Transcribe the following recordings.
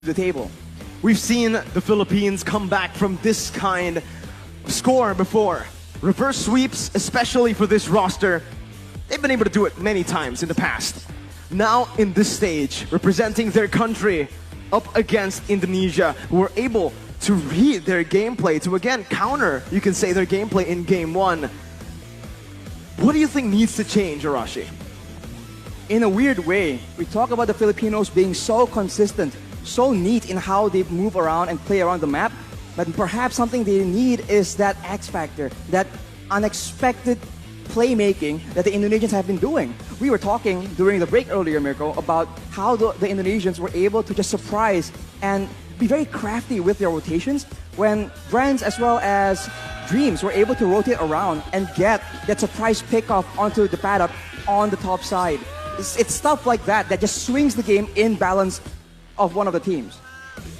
the table. We've seen the Philippines come back from this kind of score before. Reverse sweeps, especially for this roster, they've been able to do it many times in the past. Now in this stage, representing their country up against Indonesia, who were able to read their gameplay, to again counter, you can say, their gameplay in game one. What do you think needs to change, Arashi? In a weird way, we talk about the Filipinos being so consistent, so neat in how they move around and play around the map, but perhaps something they need is that X factor, that unexpected playmaking that the Indonesians have been doing. We were talking during the break earlier, Mirko, about how the Indonesians were able to just surprise and be very crafty with their rotations when Brands as well as Dreams were able to rotate around and get that surprise pickoff onto the pad up on the top side. It's stuff like that that just swings the game in balance of one of the teams.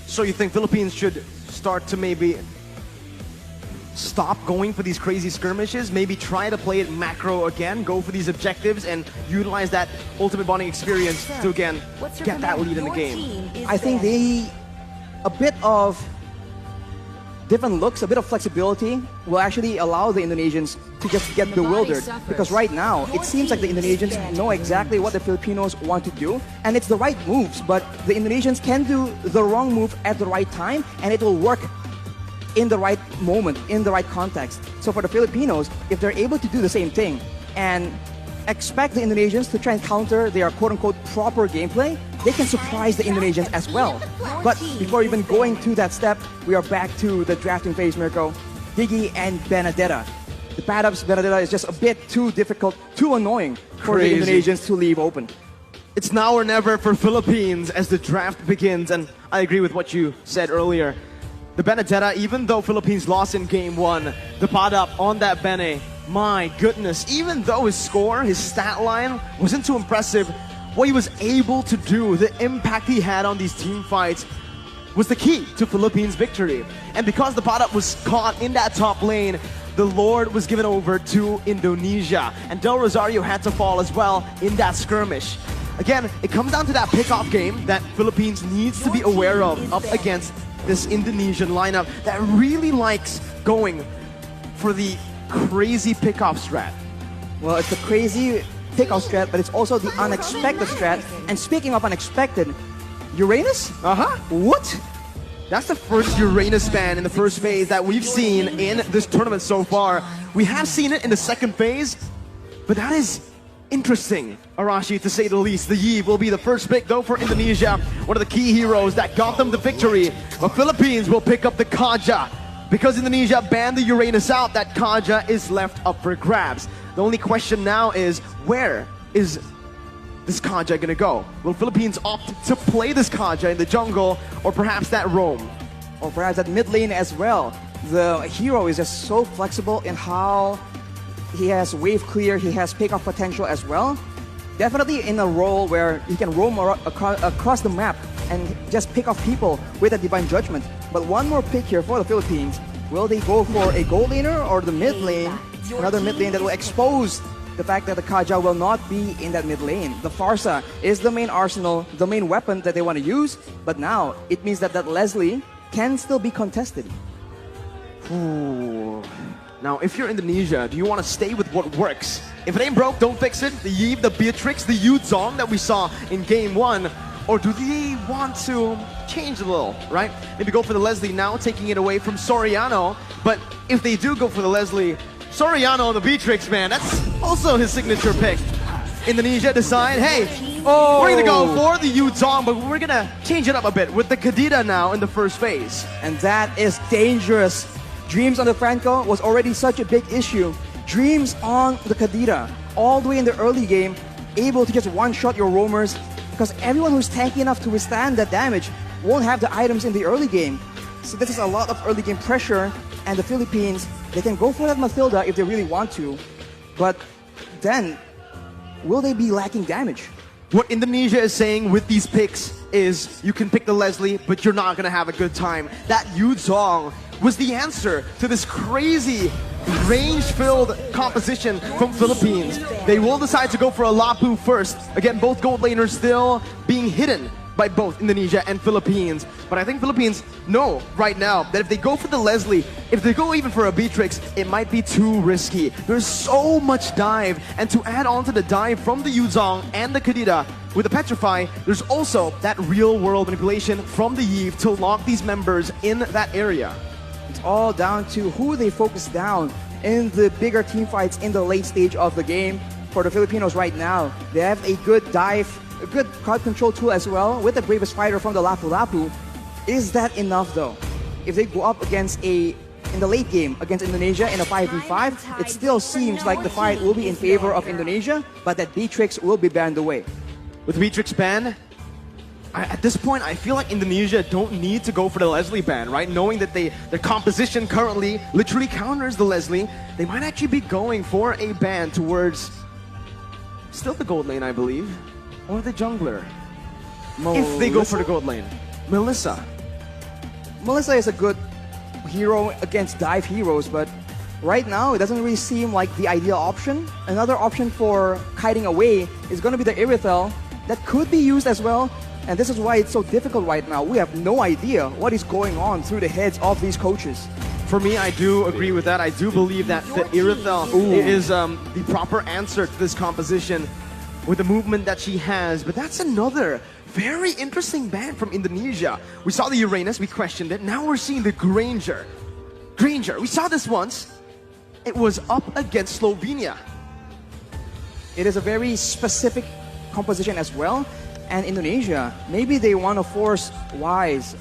So you think Philippines should start to maybe stop going for these crazy skirmishes, maybe try to play it macro again, go for these objectives and utilize that ultimate bonding experience to again get that lead in the game? I think a bit of different looks, a bit of flexibility will actually allow the Indonesians to just get bewildered. Because right now, it seems like the Indonesians know exactly what the Filipinos want to do, and it's the right moves, but the Indonesians can do the wrong move at the right time, and it will work in the right moment, in the right context. So for the Filipinos, if they're able to do the same thing and expect the Indonesians to try and counter their quote-unquote proper gameplay, they can surprise the Indonesians as well. But before even going to that step, we are back to the drafting phase, Mirko. Diggy and Benedetta. The pad-ups Benedetta is just a bit too difficult, too annoying for the Indonesians to leave open. It's now or never for Philippines as the draft begins, and I agree with what you said earlier. The Benedetta, even though Philippines lost in game one, the pad-up on that Bene, my goodness, even though his score, his stat line wasn't too impressive, what he was able to do, the impact he had on these team fights was the key to Philippines' victory. And because the pad-up was caught in that top lane, the Lord was given over to Indonesia. And Del Rosario had to fall as well in that skirmish. Again, it comes down to that pick-off game that Philippines needs to be aware of up against this Indonesian lineup that really likes going for the crazy pick-off strat. Well, it's the crazy pick-off strat, but it's also the unexpected strat. And speaking of unexpected, Uranus? What? That's the first Uranus ban in the first phase that we've seen in this tournament so far. We have seen it in the second phase, but that is interesting, Arashi, to say the least. The Yi will be the first pick, though, for Indonesia. One of the key heroes that got them the victory. But Philippines will pick up the Kaja. Because Indonesia banned the Uranus out, that Kaja is left up for grabs. The only question now is, where is this Kaja going to go? Will Philippines opt to play this Kaja in the jungle, or perhaps that roam? Or perhaps that mid lane as well. The hero is just so flexible in how he has wave clear, he has pick-off potential as well. Definitely in a role where he can roam across the map and just pick off people with a Divine Judgment. But one more pick here for the Philippines. Will they go for a gold laner or the mid lane? Another mid lane that will expose the fact that the Kaja will not be in that mid lane. The Farsa is the main arsenal, the main weapon that they want to use. But now, it means that Leslie can still be contested. Ooh. Now, if you're Indonesia, do you want to stay with what works? If it ain't broke, don't fix it. The Eve, the Beatrix, the Yuzong that we saw in game one. Or do they want to change a little, right? Maybe go for the Leslie now, taking it away from Soriano. But if they do go for the Leslie, Soriano, the Beatrix, man, that's also his signature pick. Indonesia decide, hey, we're going to go for the Yuzong, but we're going to change it up a bit with the Kadita now in the first phase. And that is dangerous. Dreams on the Franco was already such a big issue. Dreams on the Kadita, all the way in the early game, able to just one-shot your roamers, because everyone who's tanky enough to withstand that damage won't have the items in the early game. So this is a lot of early game pressure, and the Philippines, they can go for that Mathilda if they really want to, but then, will they be lacking damage? What Indonesia is saying with these picks is you can pick the Leslie, but you're not going to have a good time. That Yuzong was the answer to this crazy range-filled composition from Philippines. They will decide to go for a Lapu first. Again, both gold laners still being hidden by both Indonesia and Philippines. But I think Philippines know right now that if they go for the Leslie, if they go even for a Beatrix, it might be too risky. There's so much dive, and to add on to the dive from the Yuzong and the Kadita, with the Petrify, there's also that real-world manipulation from the Iesf to lock these members in that area. It's all down to who they focus down in the bigger team fights in the late stage of the game. For the Filipinos right now, they have a good dive, a good crowd control tool as well with the bravest fighter from the Lapu-Lapu. Is that enough though? If they go up against in the late game against Indonesia in a 5v5, it still seems like the fight will be in favor of Indonesia, but that Beatrix will be banned away. With Beatrix ban, at this point, I feel like Indonesia don't need to go for the Leslie ban, right? Knowing that their composition currently literally counters the Leslie, they might actually be going for a ban towards still the gold lane, I believe, or the jungler. If they go for the gold lane. Melissa. Melissa is a good hero against dive heroes, but right now it doesn't really seem like the ideal option. Another option for kiting away is going to be the Irithel. That could be used as well. And this is why it's so difficult right now. We have no idea what is going on through the heads of these coaches. For me, I do agree with that. I do believe that the Irithel is the proper answer to this composition with the movement that she has. But that's another very interesting ban from Indonesia. We saw the Uranus, we questioned it. Now we're seeing the Granger. We saw this once. It was up against Slovenia. It is a very specific composition as well. And Indonesia, maybe they want to force Wise,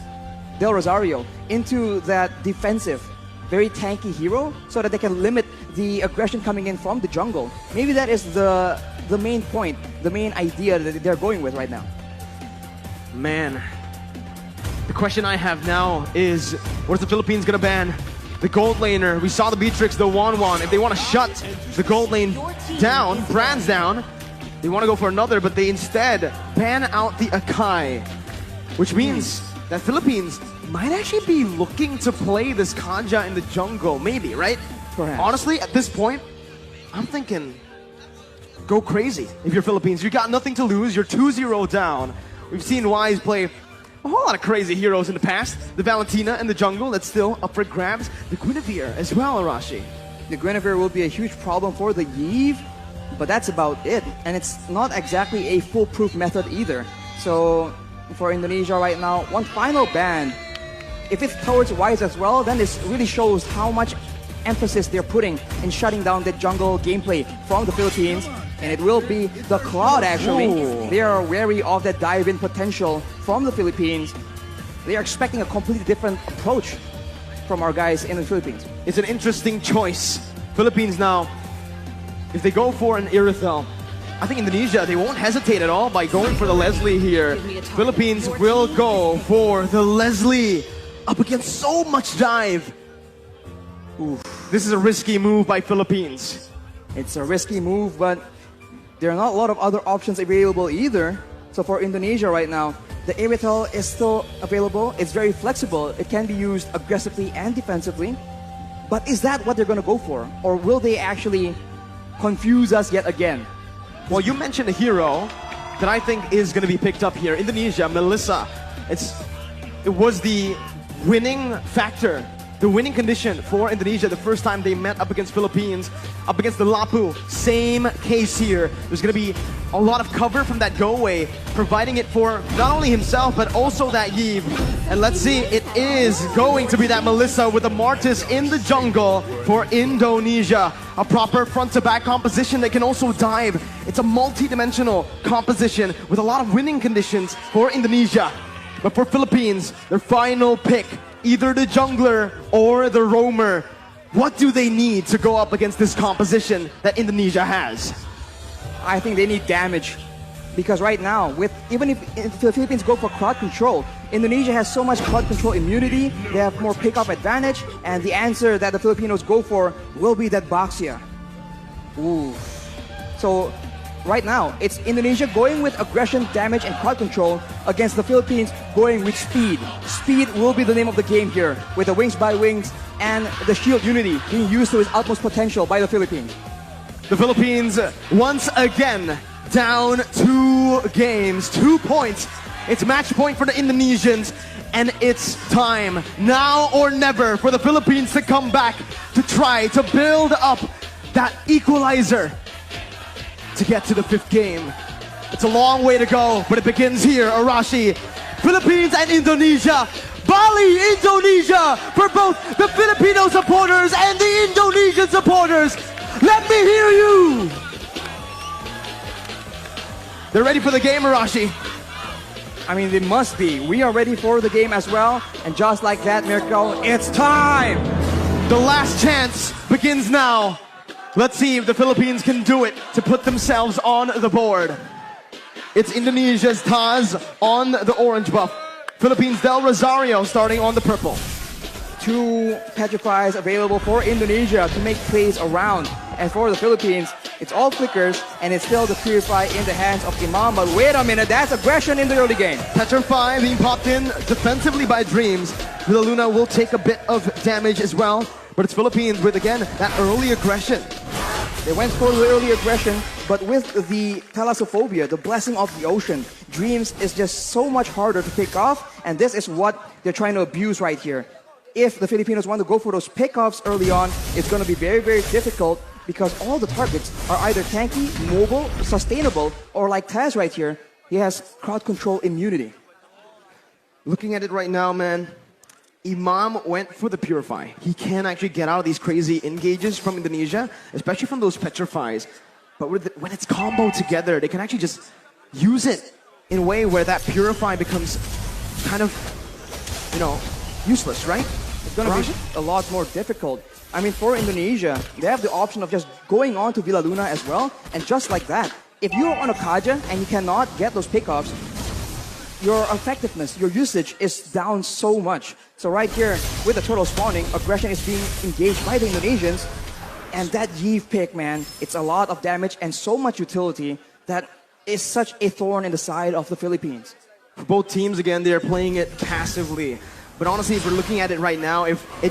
Del Rosario, into that defensive, very tanky hero so that they can limit the aggression coming in from the jungle. Maybe that is the main point, the main idea that they're going with right now. Man, the question I have now is, where's the Philippines gonna ban? The gold laner, we saw the Beatrix, the Wanwan. If they want to shut the gold lane down, Brand's down, they want to go for another, but they instead ban out the Akai, which means that Philippines might actually be looking to play this Kanja in the jungle, maybe, right? Perhaps. Honestly, at this point, I'm thinking, go crazy if you're Philippines. You got nothing to lose, you're 2-0 down. We've seen Wise play a whole lot of crazy heroes in the past. The Valentina in the jungle, that's still up for grabs. The Guinevere as well, Arashi. The Guinevere will be a huge problem for the Iesf, but that's about it. And it's not exactly a foolproof method either. So for Indonesia right now, one final ban. If it's towards Wise as well, then this really shows how much emphasis they're putting in shutting down the jungle gameplay from the Philippines. And it will be the Cloud actually. Ooh. They are wary of that dive-in potential from the Philippines. They are expecting a completely different approach from our guys in the Philippines. It's an interesting choice. Philippines now, if they go for an Irithel, I think Indonesia, they won't hesitate at all by going for the Leslie here. Philippines will go for the Leslie up against so much dive. Oof. This is a risky move by Philippines. It's a risky move, but there are not a lot of other options available either. So for Indonesia right now, the Irithel is still available. It's very flexible. It can be used aggressively and defensively. But is that what they're going to go for? Or will they actually confuse us yet again? Well, you mentioned a hero that I think is going to be picked up here. Indonesia, Melissa. It was the winning factor, the winning condition for Indonesia the first time they met up against Philippines, up against the Lapu. Same case here. There's going to be a lot of cover from that go-away, providing it for not only himself, but also that Iesf. And let's see, it is going to be that Melissa with the Martis in the jungle for Indonesia. A proper front-to-back composition that can also dive. It's a multi-dimensional composition with a lot of winning conditions for Indonesia. But for Philippines, their final pick, either the jungler or the roamer. What do they need to go up against this composition that Indonesia has? I think they need damage. Because right now, even if the Philippines go for crowd control, Indonesia has so much crowd control immunity, they have more pick-up advantage, and the answer that the Filipinos go for will be that Baxia. Ooh. So right now, it's Indonesia going with aggression, damage, and crowd control against the Philippines going with speed. Speed will be the name of the game here, with the wings by wings and the shield unity being used to its utmost potential by the Philippines. The Philippines once again down 2 games, 2 points It's match point for the Indonesians. And it's time, now or never, for the Philippines to come back to try to build up that equalizer to get to the 5th game. It's a long way to go, but it begins here, Arashi. Philippines and Indonesia. Bali, Indonesia, for both the Filipino supporters and the Indonesian supporters. Let me hear you. They're ready for the game, Arashi. I mean, they must be. We are ready for the game as well. And just like that, Mirko, it's time! The last chance begins now. Let's see if the Philippines can do it to put themselves on the board. It's Indonesia's Taz on the orange buff. Philippines Del Rosario starting on the purple. 2 petrifies available for Indonesia to make plays around. And for the Philippines, it's all flickers, and it's still the Purify in the hands of Imam. But wait a minute, that's aggression in the early game. Petrify being popped in defensively by Dreams. Villa Luna will take a bit of damage as well. But it's Philippines with, again, that early aggression. They went for the early aggression, but with the Thalassophobia, the blessing of the ocean, Dreams is just so much harder to pick off, and this is what they're trying to abuse right here. If the Filipinos want to go for those pickoffs early on, it's going to be very, very difficult because all the targets are either tanky, mobile, sustainable, or like Taz right here, he has crowd control immunity. Looking at it right now, man, Imam went for the Purify. He can actually get out of these crazy engages from Indonesia, especially from those Petrifies. But when it's combo together, they can actually just use it in a way where that Purify becomes kind of, you know, useless, right? It's going to be a lot more difficult. I mean, for Indonesia, they have the option of just going on to Villa Luna as well, and just like that, if you're on a Kaja and you cannot get those pickups, your effectiveness, your usage is down so much. So right here, with the turtle spawning, aggression is being engaged by the Indonesians, and that Iesf pick, man, it's a lot of damage and so much utility that is such a thorn in the side of the Philippines. For both teams, again, they're playing it passively. But honestly, if we're looking at it right now, if the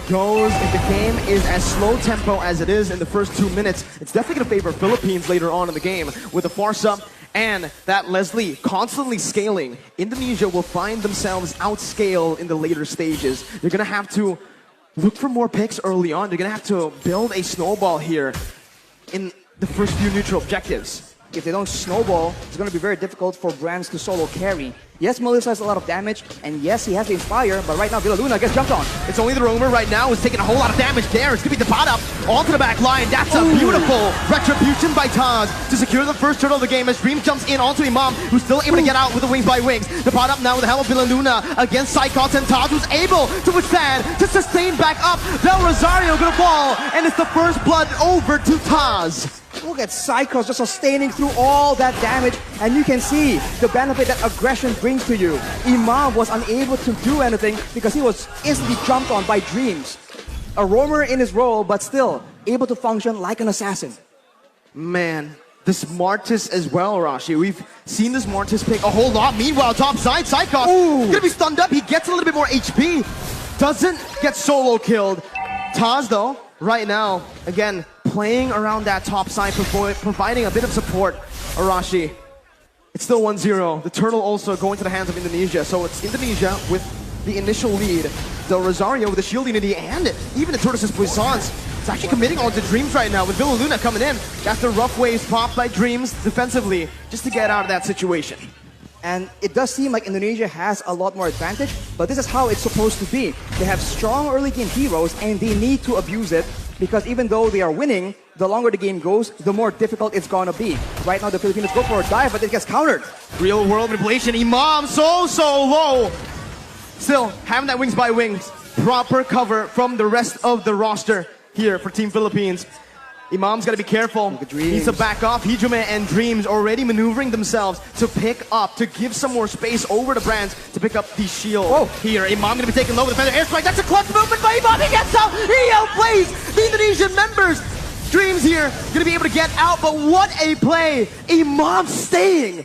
game is as slow tempo as it is in the first 2 minutes, it's definitely going to favor Philippines later on in the game. With the force up and that Leslie constantly scaling, Indonesia will find themselves outscaled in the later stages. They're going to have to look for more picks early on. They're going to have to build a snowball here in the first few neutral objectives. If they don't snowball, it's going to be very difficult for Brands to solo carry. Yes, Melissa has a lot of damage, and yes, he has the Inspire, but right now Villa Luna gets jumped on. It's only the Roamer right now who's taking a whole lot of damage there. It's going to be the pot up onto the back line. That's a beautiful retribution by Taz to secure the first turtle of the game as Dream jumps in onto Imam, who's still able to get out with the wings by wings. The pot up now with the help of Villa Luna against Psychots, and Taz who's able to withstand, to sustain back up. Del Rosario gonna fall, and it's the first blood over to Taz. Look at Psychos just sustaining through all that damage, and you can see the benefit that aggression brings to you. Imam was unable to do anything because he was instantly jumped on by Dreams. A roamer in his role, but still able to function like an assassin. Man, the Smartest as well, Rashi. We've seen this Smartest pick a whole lot. Meanwhile, top side, Psychos gonna be stunned up. He gets a little bit more HP. Doesn't get solo killed. Taz, though, right now, again, playing around that top side, providing a bit of support. Arashi, it's still 1-0. The turtle also going to the hands of Indonesia. So it's Indonesia with the initial lead. Del Rosario with the shield unity and even the Tortoise's Puissance. It's actually committing on to Dreams right now with Villa Luna coming in. That's the rough waves popped by Dreams defensively just to get out of that situation. And it does seem like Indonesia has a lot more advantage, but this is how it's supposed to be. They have strong early game heroes and they need to abuse it, because even though they are winning, the longer the game goes, the more difficult it's gonna be. Right now the Filipinos go for a dive, but it gets countered. Real world manipulation. Imam so low. Still having that wings by wings. Proper cover from the rest of the roster here for Team Philippines. Imam's got to be careful. He needs to back off. Hijume and Dreams already maneuvering themselves to pick up, to give some more space over to Brands to pick up the shield. Here, Imam going to be taken low with the feather airstrike. That's a clutch movement by Imam. He gets out. He outplays the Indonesian members. Dreams here going to be able to get out, but what a play. Imam staying.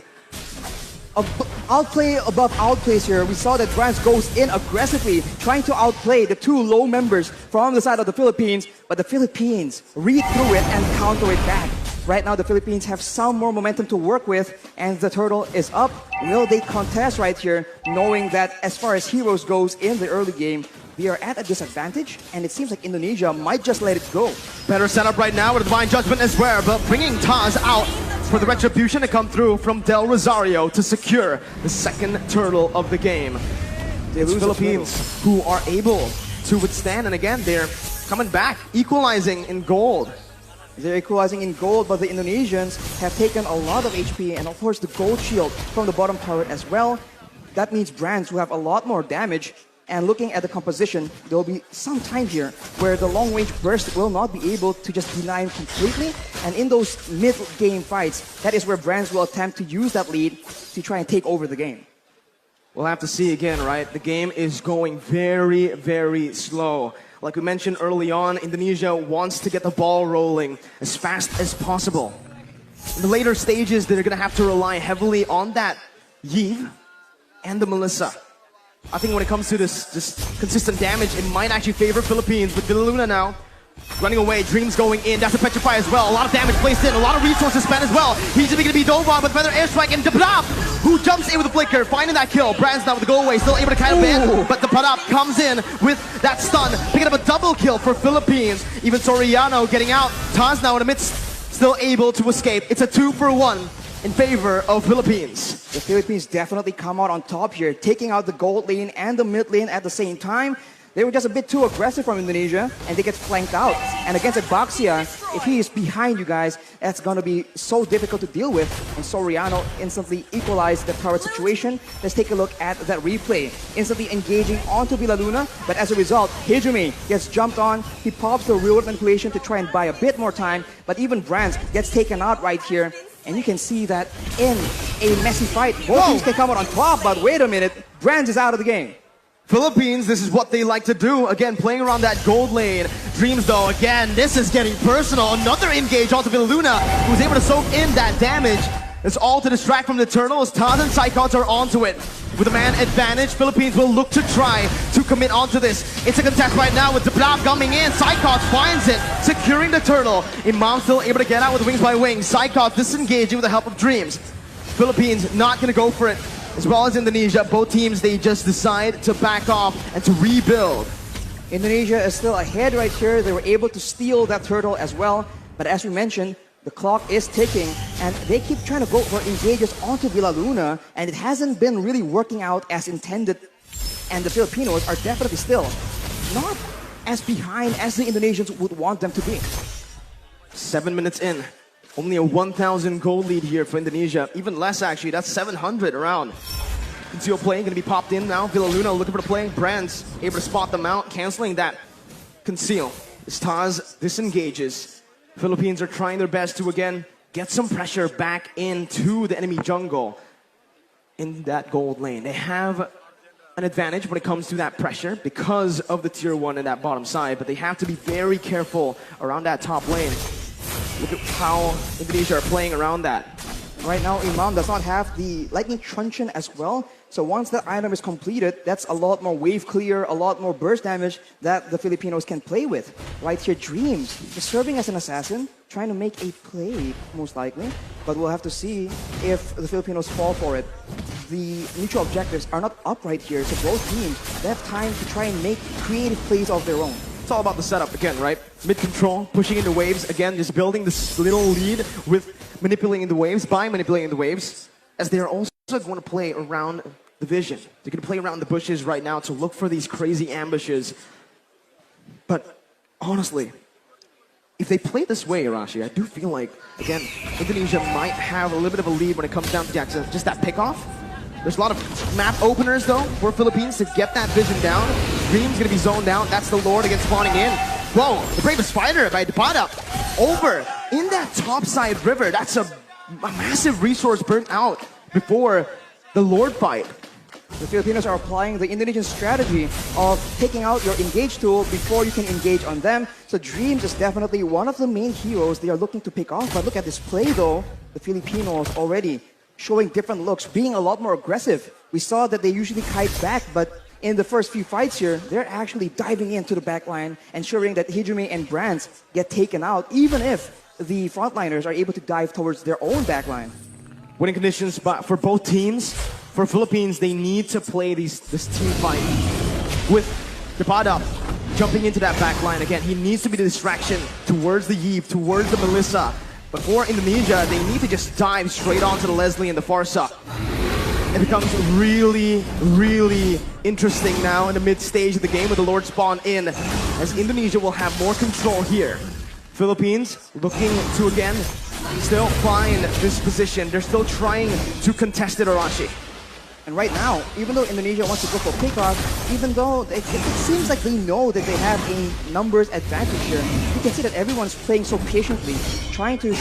Outplay above outplays here. We saw that Brands goes in aggressively, trying to outplay the two low members from the side of the Philippines, but the Philippines read through it and counter it back. Right now, the Philippines have some more momentum to work with, and the turtle is up. Will they contest right here, knowing that as far as heroes goes in the early game, they are at a disadvantage, and it seems like Indonesia might just let it go. Better setup right now with a Divine Judgment as well, but bringing Taz out for the Retribution to come through from Del Rosario to secure the second turtle of the game. It's Philippines who are able to withstand, and again, they're coming back, equalizing in gold. They're equalizing in gold, but the Indonesians have taken a lot of HP, and of course the gold shield from the bottom turret as well. That means Brands will have a lot more damage. And looking at the composition, there will be some time here where the long-range burst will not be able to just deny him completely. And in those mid-game fights, that is where Brands will attempt to use that lead to try and take over the game. We'll have to see again, right? The game is going very, very slow. Like we mentioned early on, Indonesia wants to get the ball rolling as fast as possible. In the later stages, they're going to have to rely heavily on that Iesf and the Melissa. I think when it comes to this consistent damage, it might actually favor Philippines. With Villaluna now running away, Dreams going in. That's a Petrify as well. A lot of damage placed in, a lot of resources spent as well. He's going to be dove on with Feather Airstrike, and Dapradap, who jumps in with the flicker, finding that kill. Brands now with the go away, still able to kind of ban, but Dapradap comes in with that stun, picking up a double kill for Philippines. Even Soriano getting out. Taz now in the midst, still able to escape. It's a 2-for-1. In favor of Philippines. The Philippines definitely come out on top here, taking out the gold lane and the mid lane at the same time. They were just a bit too aggressive from Indonesia, and they get flanked out. And against Baxia, if he is behind you guys, that's going to be so difficult to deal with. And Soriano instantly equalized the current situation. Let's take a look at that replay. Instantly engaging onto Villaluna, but as a result, Hijumi gets jumped on. He pops the real-world manipulation to try and buy a bit more time, but even Brands gets taken out right here. And you can see that in a messy fight, both teams can come out on top, but wait a minute, Brands is out of the game. Philippines, this is what they like to do. Again, playing around that gold lane. Dreams, though, again, this is getting personal. Another engage onto Villaluna, who's able to soak in that damage. It's all to distract from the turtle as Taz and Psychots are onto it. With a man advantage, Philippines will look to try to commit onto this. It's a contest right now with Dapradap coming in. Psychots finds it, securing the turtle. Imam still able to get out with Wings by Wings. Psychots disengaging with the help of Dreams. Philippines not going to go for it. As well as Indonesia, both teams, they just decide to back off and to rebuild. Indonesia is still ahead right here. They were able to steal that turtle as well. But as we mentioned, the clock is ticking, and they keep trying to go for engages onto Villaluna, and it hasn't been really working out as intended. And the Filipinos are definitely still not as behind as the Indonesians would want them to be. 7 minutes in. Only a 1,000 gold lead here for Indonesia. Even less, actually. That's 700 around. Conceal play going to be popped in now. Villaluna looking for the play. Brands able to spot them out, canceling that conceal. As Taz disengages. Philippines are trying their best to, again, get some pressure back into the enemy jungle in that gold lane. They have an advantage when it comes to that pressure because of the tier 1 in that bottom side, but they have to be very careful around that top lane. Look at how Indonesia are playing around that. Right now, Imam does not have the Lightning Truncheon as well. So once that item is completed, that's a lot more wave clear, a lot more burst damage that the Filipinos can play with. Right here, Dreams is serving as an assassin, trying to make a play, most likely. But we'll have to see if the Filipinos fall for it. The mutual objectives are not up right here, so both teams, they have time to try and make creative plays of their own. It's all about the setup again, right? Mid-control, pushing into waves. Again, just building this little lead with manipulating the waves, by manipulating the waves, as they are also going to play around the vision. They're going to play around the bushes right now to look for these crazy ambushes. But honestly, if they play this way, Arashi, I do feel like, again, Indonesia might have a little bit of a lead when it comes down to just that pickoff. There's a lot of map openers, though, for Philippines to get that vision down. Dream's going to be zoned out. That's the Lord against spawning in. Whoa, the Bravest Spider by Dapradap over in that topside river. That's a massive resource burnt out before the Lord fight. The Filipinos are applying the Indonesian strategy of taking out your engage tool before you can engage on them. So Dreams is definitely one of the main heroes they are looking to pick off. But look at this play, though. The Filipinos already showing different looks, being a lot more aggressive. We saw that they usually kite back, but in the first few fights here, they're actually diving into the back line, ensuring that Hijumi and Brands get taken out, even if the frontliners are able to dive towards their own backline. Winning conditions but for both teams. For Philippines, they need to play this team fight. With Depada jumping into that back line again, he needs to be the distraction towards the Iesf, towards the Melissa. But for Indonesia, they need to just dive straight onto the Leslie and the Farsa. It becomes really, really interesting now in the mid stage of the game with the Lord spawn in, as Indonesia will have more control here. Philippines looking to again still find this position. They're still trying to contest it, Arashi. And right now, even though Indonesia wants to go for pickoff, even though it seems like they know that they have a numbers advantage here, you can see that everyone's playing so patiently, trying to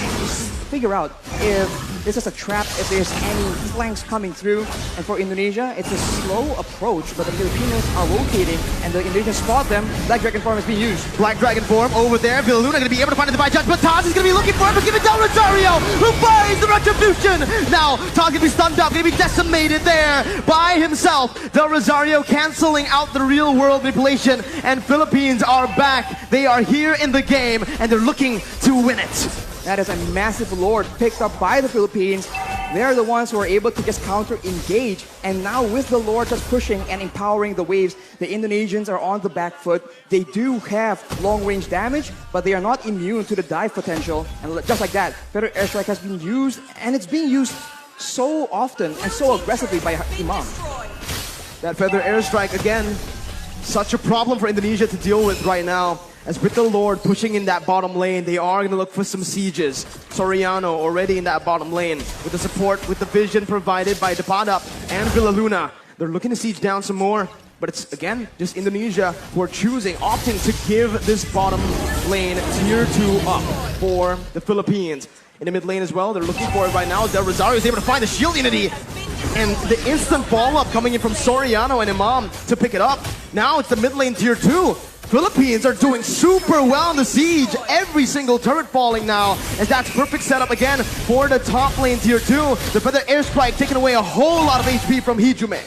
figure out if this is a trap, if there's any flanks coming through. And for Indonesia, it's a slow approach, but the Filipinos are rotating, and the Indonesians spot them. Black Dragon form is being used. Black Dragon form over there. Villaluna going to be able to find the divine judge, but Taz is going to be looking for it, but give it down Rosario, who finds the retribution. Now, Taz going to be stunned up, going to be decimated there by himself. Del Rosario canceling out the real world manipulation, and Philippines are back. They are here in the game, and they're looking to win it. That is a massive lord picked up by the Philippines. They're the ones who are able to just counter-engage. And now with the lord just pushing and empowering the waves, the Indonesians are on the back foot. They do have long-range damage, but they are not immune to the dive potential. And just like that, Feather Airstrike has been used, and it's being used so often and so aggressively by Imam. That Feather Airstrike, again, such a problem for Indonesia to deal with right now. As with the Lord pushing in that bottom lane, they are going to look for some sieges. Soriano already in that bottom lane with the support, with the vision provided by Depada and Villaluna. They're looking to siege down some more, but it's, again, just Indonesia who are opting to give this bottom lane tier 2 up for the Philippines. In the mid lane as well, they're looking for it right now. Del Rosario is able to find the shield unity. And the instant follow-up coming in from Soriano and Imam to pick it up. Now it's the mid lane tier 2. Philippines are doing super well in the siege. Every single turret falling now, as that's perfect setup again for the top lane tier 2. The Feather Airstrike taking away a whole lot of HP from Hijume.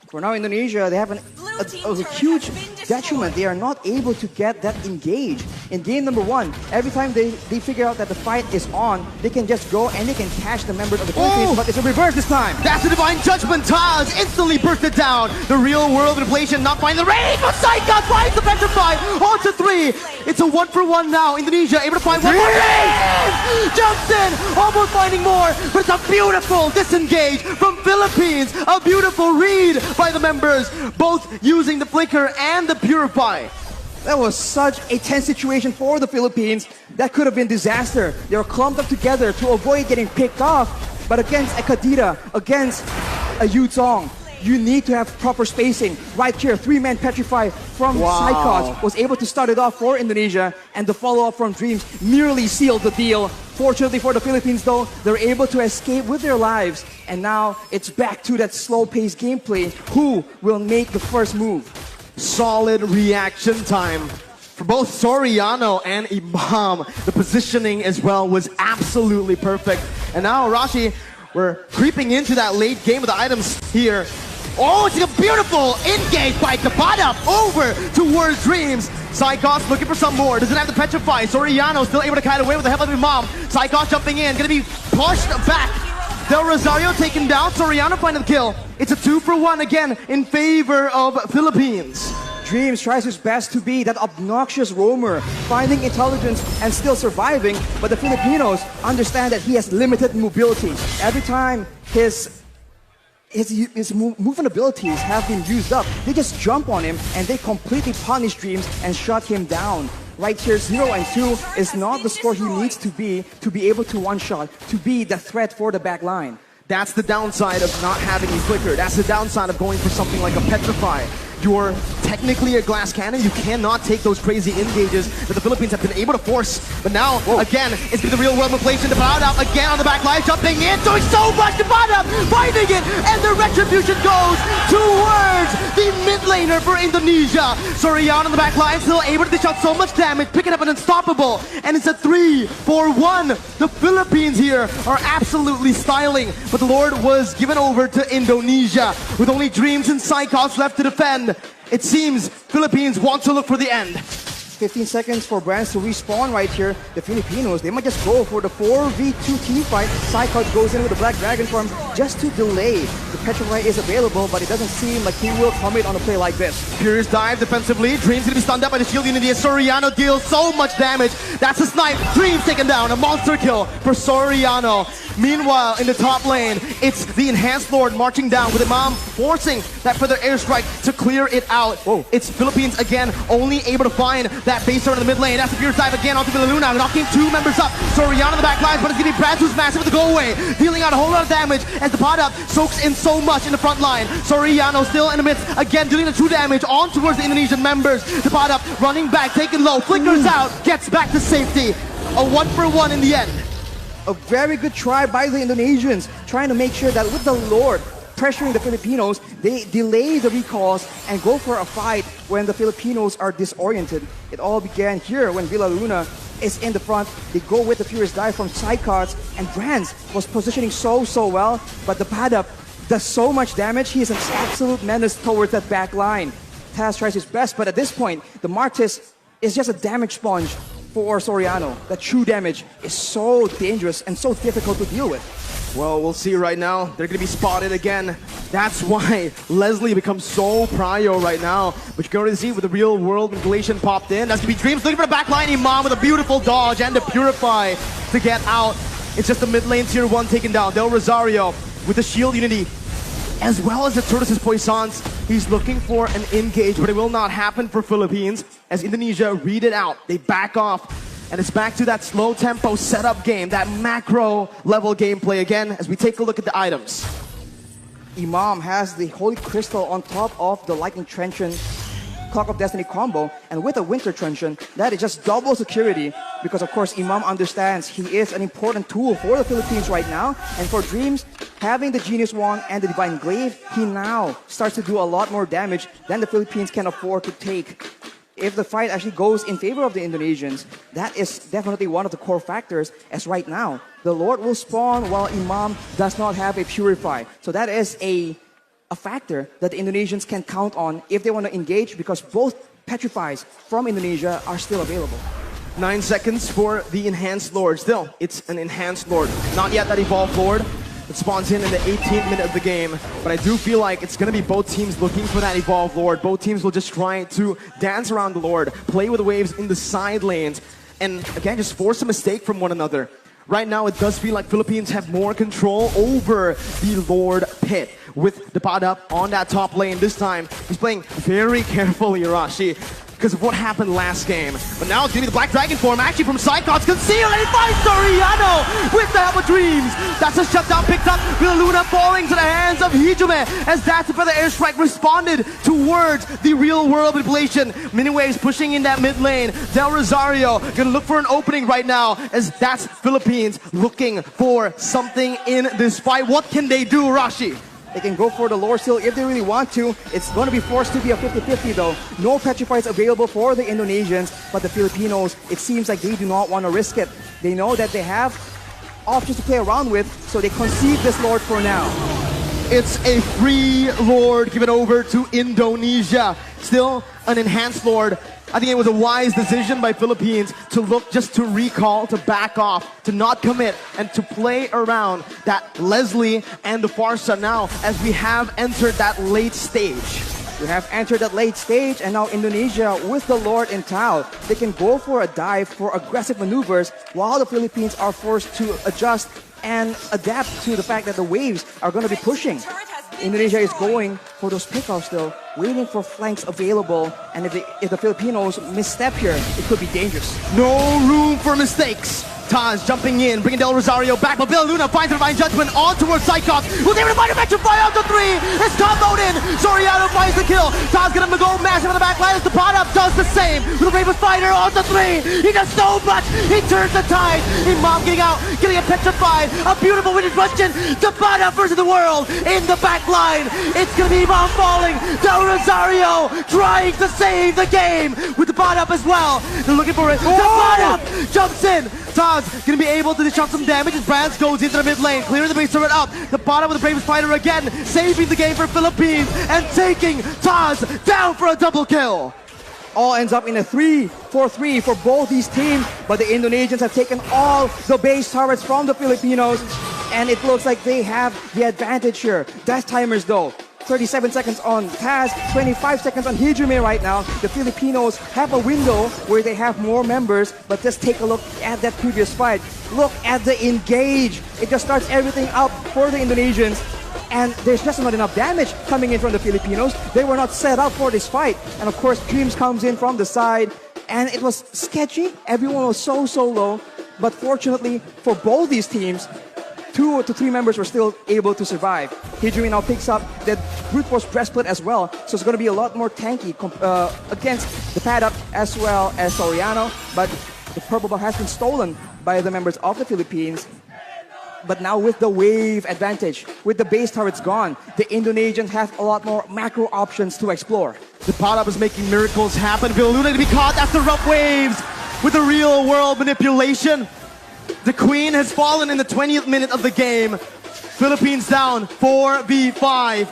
For now, Indonesia, they have a huge detriment. They are not able to get that engage. In game number 1, every time they figure out that the fight is on, they can just go and they can catch the members of the Philippines, but it's a reverse this time. That's the Divine Judgment. Taz instantly bursted down. The real world manipulation not finding the range, but Saika finds the Petrify on to 3. It's a 1-for-1 now. Indonesia able to find one more. Jumps in, almost finding more, but it's a beautiful disengage from Philippines. A beautiful read by the members, both using the Flicker and the Purify. That was such a tense situation for the Philippines. That could have been disaster. They were clumped up together to avoid getting picked off. But against a Kadira, against a Yutong, you need to have proper spacing. Right here, 3-man Petrify from Psychos was able to start it off for Indonesia, and the follow-up from Dreams nearly sealed the deal. Fortunately for the Philippines though, they're able to escape with their lives. And now it's back to that slow-paced gameplay. Who will make the first move? Solid reaction time for both Soriano and Imam. The positioning as well was absolutely perfect. And now Rashi, we're creeping into that late game of the items here. Oh, it's a beautiful engage by Depada over towards Dreams. Psychos looking for some more. Doesn't have the Petrify. Soriano still able to kite away with the help of Imam. Psychos jumping in, gonna be pushed back. Del Rosario taken down. Soriano finding the kill. It's a 2-for-1 again in favor of Philippines. Dreams tries his best to be that obnoxious roamer, finding intelligence and still surviving, but the Filipinos understand that he has limited mobility. Every time his movement abilities have been used up, they just jump on him and they completely punish Dreams and shut him down. Right here, 0 and 2 is not the score he needs to be able to one-shot, to be the threat for the back line. That's the downside of not having a Flicker. That's the downside of going for something like a Petrify. You're technically a glass cannon. You cannot take those crazy engages that the Philippines have been able to force. But now, again, it's been the real world manipulation. Depada again on the back line, jumping in, doing so much. Depada finding it, and the retribution goes towards the mid laner for Indonesia. Soriano on the back line, still able to dish out so much damage, picking up an unstoppable, and it's a 3-for-1. The Philippines here are absolutely styling, but the Lord was given over to Indonesia with only Dreams and Psychos left to defend. It seems Philippines want to look for the end. 15 seconds for Brands to respawn right here. The Filipinos, they might just go for the 4v2 team fight. Psychot goes in with the Black Dragon Form just to delay. The Petrify is available, but it doesn't seem like he will commit on a play like this. Furious dive defensively. Dream's gonna be stunned up by the shield unity. Soriano deals so much damage. That's a snipe. Dream's taken down. A monster kill for Soriano. Meanwhile, in the top lane, it's the Enhanced Lord marching down with Imam forcing that further airstrike to clear it out. Whoa. It's Philippines again, only able to find that base turret in the mid lane. That's the Furious dive again onto Villaluna, knocking 2 members up. Soriano in the back lines, but it's gonna be Brands who's massive with the go away, dealing out a whole lot of damage as the pot up soaks in so much in the front line. Soriano still in the midst, again dealing the true damage on towards the Indonesian members. The pot up running back, taking low, flickers out, gets back to safety. A 1-for-1 in the end. A very good try by the Indonesians, trying to make sure that with the Lord pressuring the Filipinos, they delay the recalls and go for a fight when the Filipinos are disoriented. It all began here when Villaluna is in the front. They go with the Furious Dive from Psychots, and Brands was positioning so well, but the Padap does so much damage. He is an absolute menace towards that back line. Taz tries his best, but at this point, the Martis is just a damage sponge for Soriano. That true damage is so dangerous and so difficult to deal with. Well, we'll see right now. They're going to be spotted again. That's why Leslie becomes so prio right now. But you can already see with the real world manipulation popped in. That's going to be Dreams looking for the backline. Imam with a beautiful dodge and the Purify to get out. It's just the mid lane tier 1 taken down. Del Rosario with the shield unity, as well as the Tortoise's Poissons. He's looking for an engage, but it will not happen for Philippines as Indonesia read it out. They back off, and it's back to that slow tempo setup game, that macro level gameplay again as we take a look at the items. Imam has the Holy Crystal on top of the Lightning Truncheon Clock of Destiny combo, and with a Winter Truncheon, that is just double security because of course Imam understands he is an important tool for the Philippines right now, and for Dreams, having the Genius Wand and the Divine Glaive, he now starts to do a lot more damage than the Philippines can afford to take. If the fight actually goes in favor of the Indonesians, that is definitely one of the core factors, as right now, the Lord will spawn while Imam does not have a Purify. So that is a factor that the Indonesians can count on if they want to engage, because both Petrifies from Indonesia are still available. 9 seconds for the Enhanced Lord. Still, it's an Enhanced Lord. Not yet that Evolved Lord. It spawns in the 18th minute of the game. But I do feel like it's going to be both teams looking for that Evolved Lord. Both teams will just try to dance around the Lord, play with the waves in the side lanes, and again, just force a mistake from one another. Right now, it does feel like Philippines have more control over the Lord pit. With the pod up on that top lane this time, he's playing very carefully, Irashi, because of what happened last game. But now it's going to be the Black Dragon form, actually from Psychots, concealed, and he finds Soriano with the Help of Dreams. That's a shutdown picked up. Villaluna falling to the hands of Hijime, as that's where the airstrike responded towards the real world manipulation. Miniwaves pushing in that mid lane. Del Rosario gonna look for an opening right now, as that's Philippines looking for something in this fight. What can they do, Rashi? They can go for the lore seal if they really want to. It's going to be forced to be a 50-50 though. No Petrifies available for the Indonesians, but the Filipinos, it seems like they do not want to risk it. They know that they have options to play around with, so they concede this lord for now. It's a free lord given over to Indonesia. Still an Enhanced Lord. I think it was a wise decision by Philippines to look just to recall, to back off, to not commit, and to play around that Leslie and the Farsa now, as we have entered that late stage. We have entered that late stage, and now Indonesia with the Lord in tow. They can go for a dive for aggressive maneuvers, while the Philippines are forced to adjust and adapt to the fact that the waves are going to be pushing. Indonesia is going for those pickoffs still, waiting for flanks available, and if the Filipinos misstep here, it could be dangerous. No room for mistakes. Taz jumping in, bringing Del Rosario back, but Villaluna finds the Divine Judgment on towards Psychops. Who's able to find a Petrify out to 3. It's comboed in. Soriano finds the kill. Taz gonna go massive on the back line as the pot up does the same. With the Raven Fighter on to 3. He does so much. He turns the tide. Imam getting out, getting a Petrified. A beautiful winning question. The pot up versus the world in the back line. It's gonna be Imam falling. Del Rosario trying to save the game with the pot up as well. They're looking for it. The pot up jumps in. Taz gonna be able to dish out some damage as Brands goes into the mid lane, clearing the base turret up. The bottom with the Bravest Fighter again, saving the game for Philippines and taking Taz down for a double kill. all ends up in a 3-4-3 for both these teams. But the Indonesians have taken all the base turrets from the Filipinos, and it looks like they have the advantage here. Death timers though. 37 seconds on Taz, 25 seconds on Hijime right now. The Filipinos have a window where they have more members, but just take a look at that previous fight. Look at the engage. It just starts everything up for the Indonesians. And there's just not enough damage coming in from the Filipinos. They were not set up for this fight. And of course, Dreams comes in from the side. And it was sketchy. Everyone was so low. But fortunately for both these teams, 2 to 3 members were still able to survive. Hijime now picks up the brute force breastplate as well, so it's going to be a lot more tanky against the pad up as well as Soriano. But the purple buff has been stolen by the members of the Philippines. But now with the wave advantage, with the base turrets gone, the Indonesians have a lot more macro options to explore. The pot up is making miracles happen. Villaluna to be caught after rough waves with the real world manipulation. The Queen has fallen in the 20th minute of the game. Philippines down 4v5.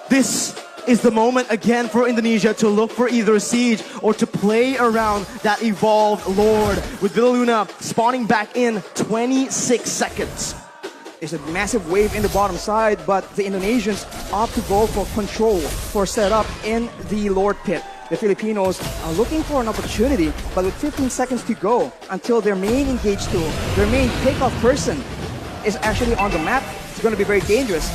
This is the moment again for Indonesia to look for either a siege or to play around that evolved Lord, with Villaluna spawning back in 26 seconds. There's a massive wave in the bottom side, but the Indonesians opt to go for control, for setup in the Lord pit. The Filipinos are looking for an opportunity, but with 15 seconds to go until their main engage tool, their main takeoff person is actually on the map, it's going to be very dangerous.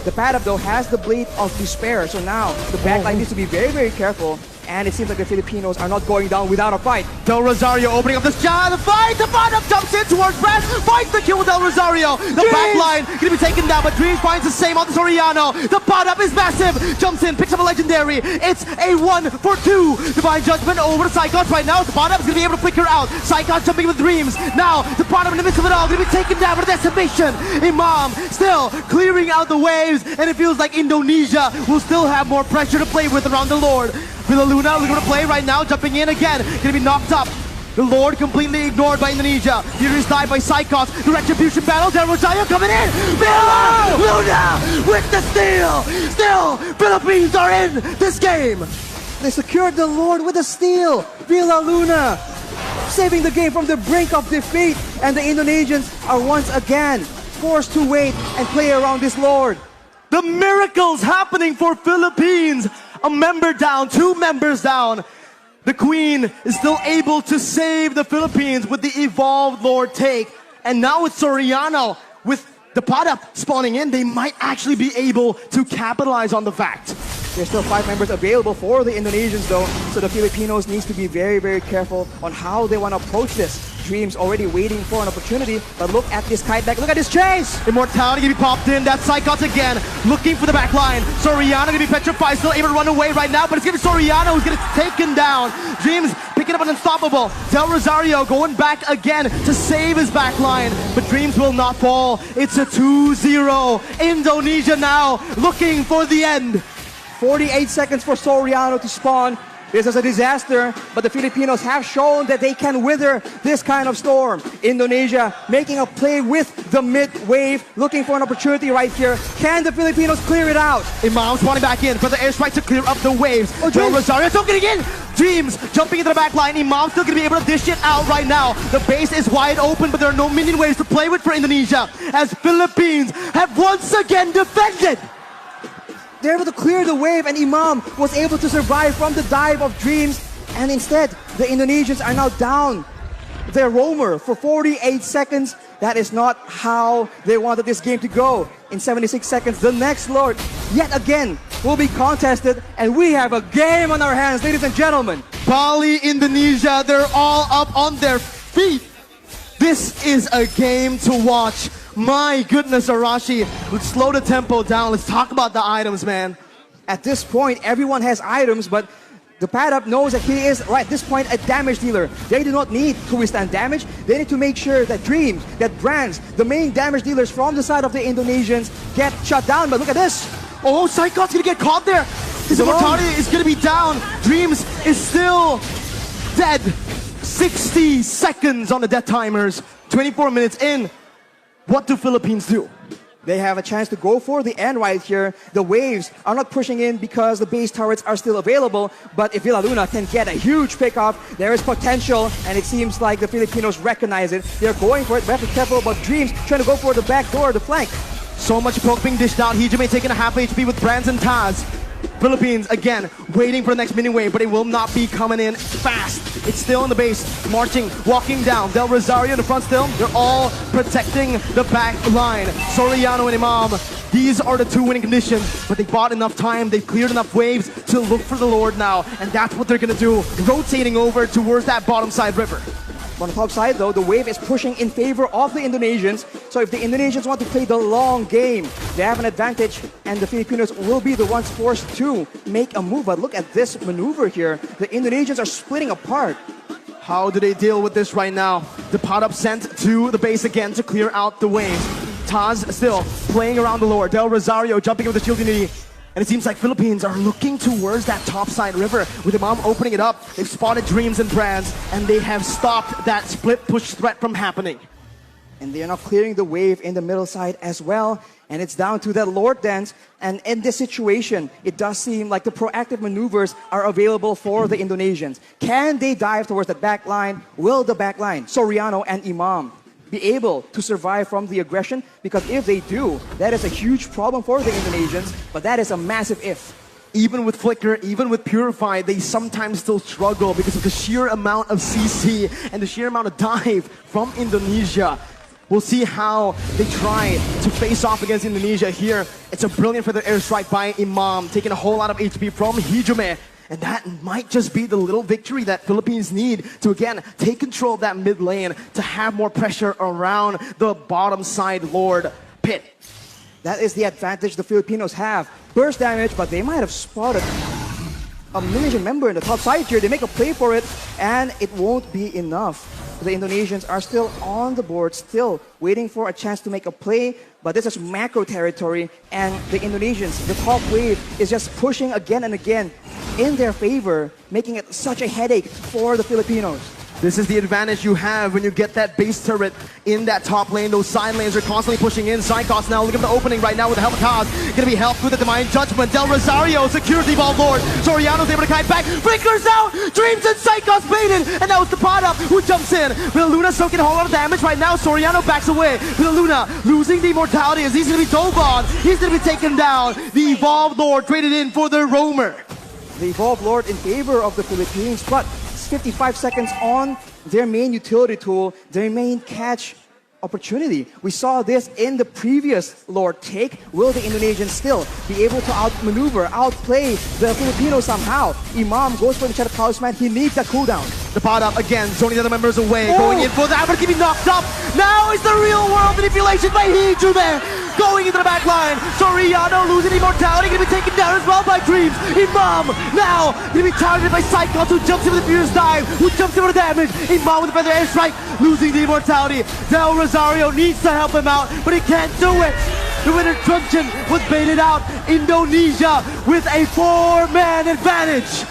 The pad up though has the Blade of Despair, so now the backline needs to be very careful. And it seems like the Filipinos are not going down without a fight. Del Rosario opening up the shot, the fight! The bottom jumps in towards Brad, finds the kill with Del Rosario. The backline gonna be taken down, but Dreams finds the same on the Soriano. The pot up is massive, jumps in, picks up a legendary. It's a 1-for-2. Divine Judgment over to Psychos right now. The pot up is gonna be able to flicker out. Psychos jumping with Dreams. Now the pot up in the midst of it all gonna be taken down with decimation. Imam still clearing out the waves, and it feels like Indonesia will still have more pressure to play with around the Lord. Villaluna looking to play right now, jumping in again, gonna be knocked up. The Lord completely ignored by Indonesia. Here is died by Psychos. The retribution battle, Del Rosario coming in. Villaluna with the steal. Still, Philippines are in this game. They secured the Lord with a steal. Villaluna saving the game from the brink of defeat. And the Indonesians are once again forced to wait and play around this Lord. The miracles happening for Philippines. A member down, 2 members down. The Queen is still able to save the Philippines with the evolved Lord take. And now with Soriano, with the pot up spawning in, they might actually be able to capitalize on the fact. There's still 5 members available for the Indonesians though, so the Filipinos needs to be very careful on how they want to approach this. Dreams already waiting for an opportunity, but look at this kite back, look at this chase! Immortality gonna be popped in, that's Psychos again, looking for the back line. Soriano gonna be petrified, still able to run away right now, but it's gonna be Soriano who's gonna take him down. Dreams picking up an unstoppable. Del Rosario going back again to save his back line, but Dreams will not fall. It's a 2-0. Indonesia now looking for the end. 48 seconds for Soriano to spawn. This is a disaster, but the Filipinos have shown that they can wither this kind of storm. Indonesia making a play with the mid-wave, looking for an opportunity right here. Can the Filipinos clear it out? Imam spawning back in for the airstrike to clear up the waves. Del Rosario still getting in. Dreams jumping into the back line. Imam still going to be able to dish it out right now. The base is wide open, but there are no minion waves to play with for Indonesia, as Philippines have once again defended. They're able to clear the wave, and Imam was able to survive from the dive of Dreams. And instead, the Indonesians are now down their roamer for 48 seconds. That is not how they wanted this game to go. In 76 seconds, the next Lord, yet again, will be contested. And we have a game on our hands, ladies and gentlemen. Bali, Indonesia, they're all up on their feet. This is a game to watch. My goodness, Arashi, let's slow the tempo down. Let's talk about the items, man. At this point, everyone has items, but the pad up knows that he is, right at this point, a damage dealer. They do not need to withstand damage. They need to make sure that Dreams, that Brands, the main damage dealers from the side of the Indonesians, get shut down. But look at this. Oh, Psychos gonna get caught there. His immortality is gonna be down. Dreams is still dead. 60 seconds on the death timers. 24 minutes in. What do Philippines do? They have a chance to go for the end right here. The waves are not pushing in because the base turrets are still available. But if Villa Luna can get a huge pickoff, there is potential. And it seems like the Filipinos recognize it. They're going for it. We have to be careful about Dreams trying to go for the back door, the flank. So much poke being dished out. Hijime taking a half HP with Brands and Taz. Philippines, again, waiting for the next mini wave, but it will not be coming in fast. It's still in the base, marching, walking down. Del Rosario in the front still. They're all protecting the back line. Soriano and Imam, these are the two winning conditions, but they bought enough time, they've cleared enough waves to look for the Lord now, and that's what they're gonna do, rotating over towards that bottom side river. On the top side, though, the wave is pushing in favor of the Indonesians. So if the Indonesians want to play the long game, they have an advantage, and the Filipinos will be the ones forced to make a move. But look at this maneuver here. The Indonesians are splitting apart. How do they deal with this right now? The pot up sent to the base again to clear out the waves. Taz still playing around the Lord. Del Rosario jumping with the shield unity. And it seems like Philippines are looking towards that topside river with Imam opening it up. They've spotted Dreams and Brands, and they have stopped that split push threat from happening. And they are now clearing the wave in the middle side as well. And it's down to that Lord dance. And in this situation, it does seem like the proactive maneuvers are available for the Indonesians. Can they dive towards that back line? Will the back line, Soriano and Imam, be able to survive from the aggression? Because if they do, that is a huge problem for the Indonesians, but that is a massive if. Even with Flicker, even with Purify, they sometimes still struggle because of the sheer amount of CC and the sheer amount of dive from Indonesia. We'll see how they try to face off against Indonesia here. It's a brilliant feather airstrike by Imam, taking a whole lot of HP from Hijime. And that might just be the little victory that Philippines need to, again, take control of that mid lane to have more pressure around the bottom side Lord pit. That is the advantage the Filipinos have. Burst damage, but they might have spotted a Indonesian member in the top side here. They make a play for it, and it won't be enough. The Indonesians are still on the board, still waiting for a chance to make a play. But this is macro territory, and the Indonesians, the top wave, is just pushing again and again in their favor, making it such a headache for the Filipinos. This is the advantage you have when you get that base turret in that top lane. Those side lanes are constantly pushing in. Psychos now, look at the opening right now with the help of Taz. Gonna be helped with the Divine Judgment. Del Rosario secures the Evolved Lord. Soriano's able to kite back. Flickers out! Dreams and Psychos baited! And now it's the pot up who jumps in. Villa Luna soaking a whole lot of damage right now. Soriano backs away. Villa Luna losing the immortality as he's gonna be dove on. He's gonna be taken down. The Evolved Lord traded in for the Roamer. The Evolved Lord in favor of the Philippines, but 55 seconds on their main utility tool, their main catch opportunity. We saw this in the previous Lord take. Will the Indonesians still be able to outmaneuver, outplay the Filipinos somehow? Imam goes for the Shadow Talisman. He needs that cooldown. The pot up again, zoning the other members away, going in for that, but keeping knocked up. Now is the real world manipulation by Hijime. Going into the back line. Soriano losing immortality, gonna be taken down as well by Dreams. Imam now gonna be targeted by Cyclops, who jumps in with the fierce dive, who jumps in for the damage. Imam with the feather airstrike, losing the immortality. Del Rosario needs to help him out, but he can't do it. The winner Truncheon was baited out. Indonesia with a 4-man advantage.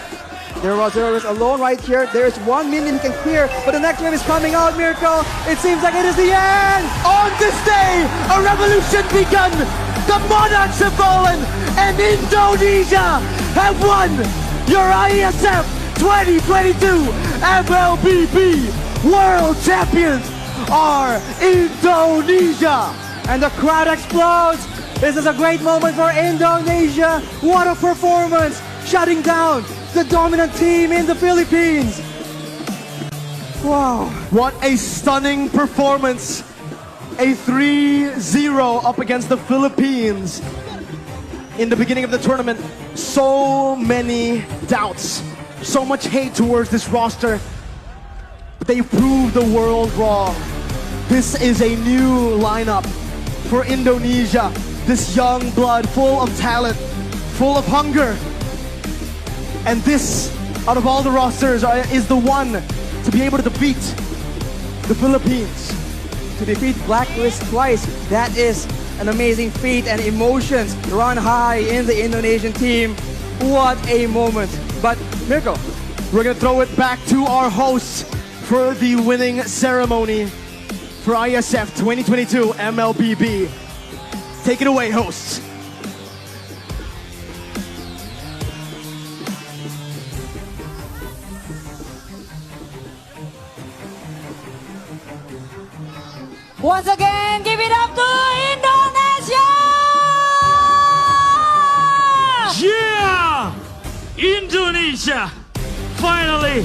There was alone right here. There is 1 minion he can clear, but the next wave is coming out, Miracle. It seems like it is the end. On this day, a revolution begun. The monarchs have fallen, and Indonesia have won your Iesf 2022 MLBB World Champions are Indonesia. And the crowd explodes. This is a great moment for Indonesia. What a performance, shutting down the dominant team in the Philippines. Wow. What a stunning performance. A 3-0 up against the Philippines. In the beginning of the tournament, so many doubts, so much hate towards this roster. But they proved the world wrong. This is a new lineup for Indonesia. This young blood, full of talent, full of hunger. And this, out of all the rosters, is the one to be able to defeat the Philippines. To defeat Blacklist twice, that is an amazing feat, and emotions run high in the Indonesian team. What a moment. But Mirko, we're gonna throw it back to our hosts for the winning ceremony for Iesf 2022 MLBB. Take it away, hosts. Once again, give it up to Indonesia! Yeah! Indonesia finally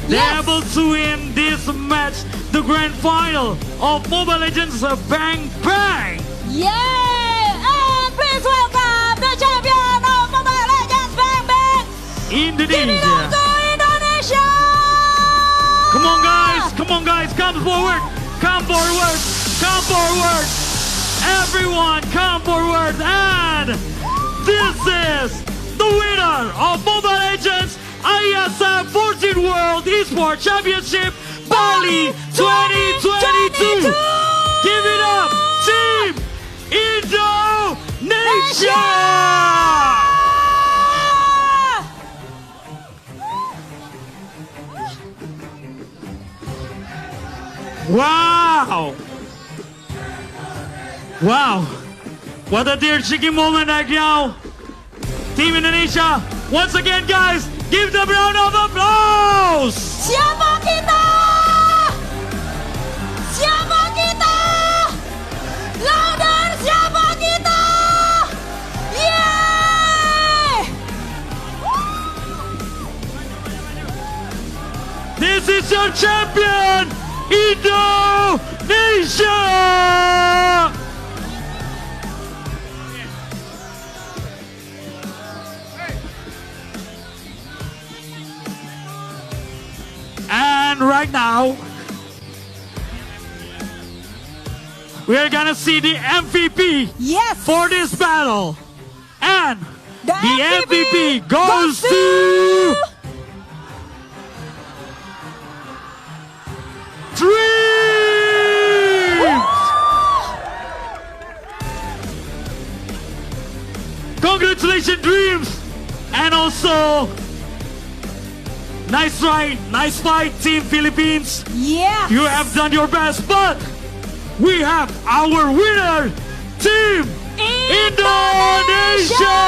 they're able to win this match, the grand final of Mobile Legends Bang Bang! Yeah! And please welcome the champion of Mobile Legends Bang Bang! Give it up Indonesia! to Indonesia! Come on guys, come forward! Come forward! Come forward! Everyone come forward! And this is the winner of Mobile Legends Iesf 14 World Esports Championship Bali 2022! Give it up, Team Indonesia! Wow! Wow! What a tear-shaking moment right now! Team Indonesia, once again guys, give them a round of applause! Siapa kita? Siapa kita? Louder, siapa kita? Yeay! This is your champion, Indonesia! And right now, we're gonna see the MVP Yes! for this battle. And The the MVP MVP goes to Dreams! Congratulations, Dreams! And also, nice try, nice fight, Team Philippines. Yeah! You have done your best, but we have our winner, Team Indonesia!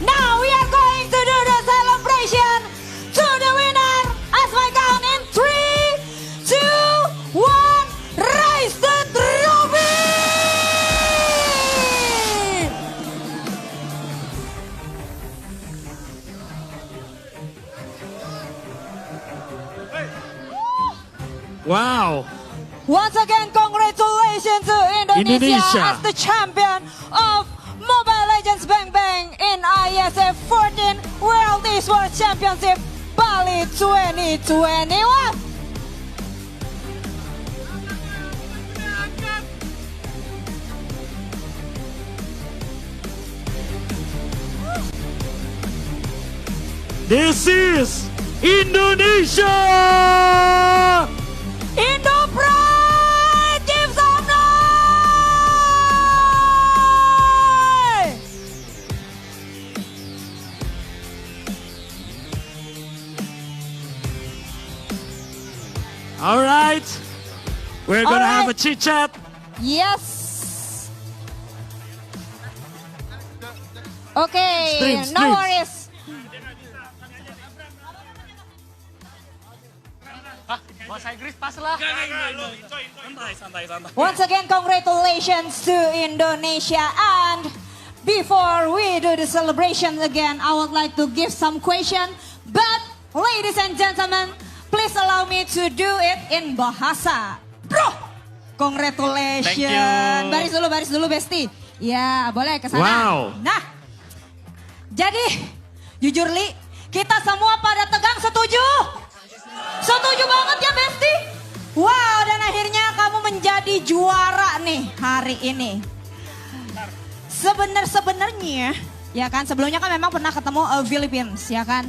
Now we are going to do the celebration to the winner as my count in 3, 2, 1, raise the trophy! Wow! Once again, congratulations to Indonesia, Indonesia. as the champion of Mobile Legends Bang Bang in Iesf 14 World Esports Championship Bali 2021. This is Indonesia! Indo Pride, give some noise! All right, we're gonna All have a right. chit chat. Yes. Okay, Streams, no streams. worries. Bahasa Inggris pas lah. Santai. Once again, congratulations to Indonesia. And before we do the celebration again, I would like to give some question. But ladies and gentlemen, please allow me to do it in bahasa. Bro, congratulations. Thank you. Baris dulu, Besti. Ya, boleh ke sana. Wow. Nah, jadi jujur Li, kita semua pada tegang setuju? Setuju banget ya Besti? Wow, dan akhirnya kamu menjadi juara nih hari ini. Sebenarnya, ya kan sebelumnya kan memang pernah ketemu Philippines, ya kan.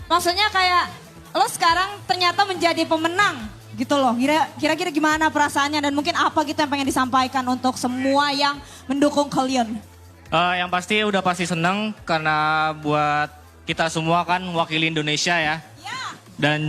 Maksudnya kayak lo sekarang ternyata menjadi pemenang gitu loh. Kira-kira gimana perasaannya dan mungkin apa gitu yang pengen disampaikan untuk semua yang mendukung kalian? Yang pasti udah pasti seneng karena buat kita semua kan wakili Indonesia ya. Ya. dan